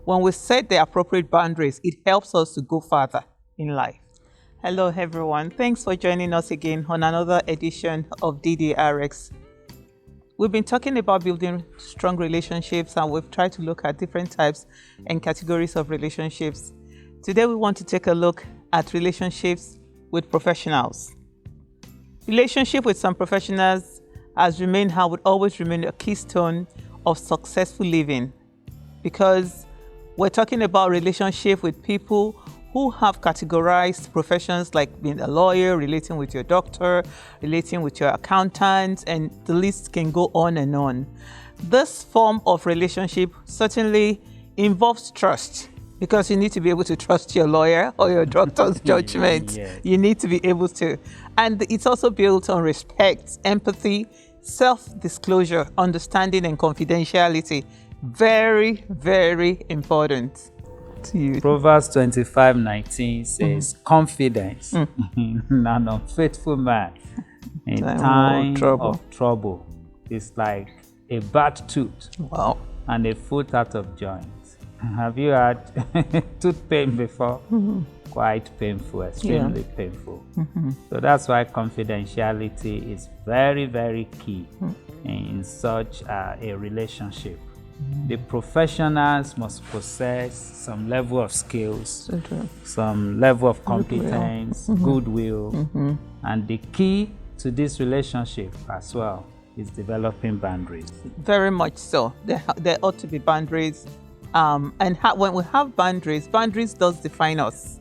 when we set the appropriate boundaries, it helps us to go further in life. Hello, everyone. Thanks for joining us again on another edition of DDRx. We've been talking about building strong relationships, and we've tried to look at different types and categories of relationships. Today, we want to take a look at relationships with professionals. Relationship with some professionals has remained and would always remain a keystone of successful living, because we're talking about relationship with people who have categorized professions like being a lawyer, relating with your doctor, relating with your accountant, and the list can go on and on. This form of relationship certainly involves trust, because you need to be able to trust your lawyer or your doctor's judgment. Yes. You need to be able to. And it's also built on respect, empathy, self-disclosure, understanding, and confidentiality. Very, very important to you. Proverbs 25:19 says, confidence in an unfaithful man in time of trouble is like a bad tooth and a foot out of joint. Have you had tooth pain before? Quite painful, extremely painful. So that's why confidentiality is very, very key in such a relationship. The professionals must possess some level of skills, some level of competence, goodwill, and the key to this relationship as well is developing boundaries. Very much so. There ought to be boundaries. When we have boundaries does define us.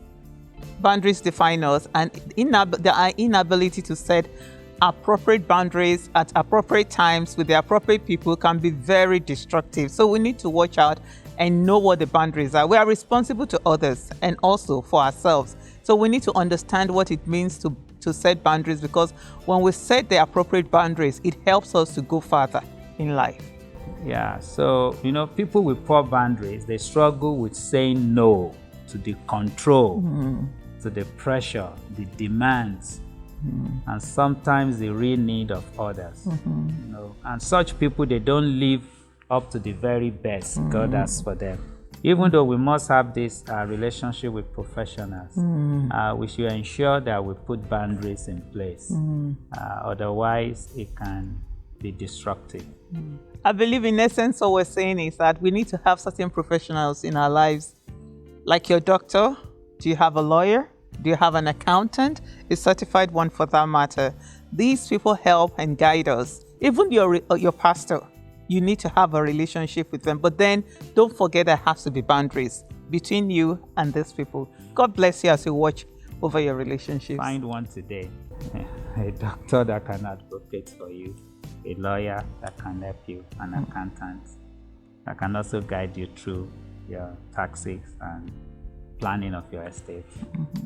Boundaries define us, and the inability to set appropriate boundaries at appropriate times with the appropriate people can be very destructive. So we need to watch out and know what the boundaries are. We are responsible to others and also for ourselves. So we need to understand what it means to set boundaries, because when we set the appropriate boundaries, it helps us to go further in life. Yeah, so, people with poor boundaries, they struggle with saying no to the control, to the pressure, the demands, and sometimes the real need of others. And such people, they don't live up to the very best God has for them. Even though we must have this relationship with professionals, we should ensure that we put boundaries in place. Otherwise, it can be destructive. I believe in essence what we're saying is that we need to have certain professionals in our lives, like your doctor. Do you have a lawyer? Do you have an accountant? A certified one for that matter. These people help and guide us. Even your pastor, you need to have a relationship with them. But then don't forget there has to be boundaries between you and these people. God bless you as you watch over your relationships. Find one today. A doctor that can advocate for you, a lawyer that can help you, an accountant that can also guide you through your taxes and planning of your estate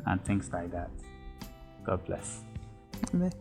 and things like that. God bless. Amen.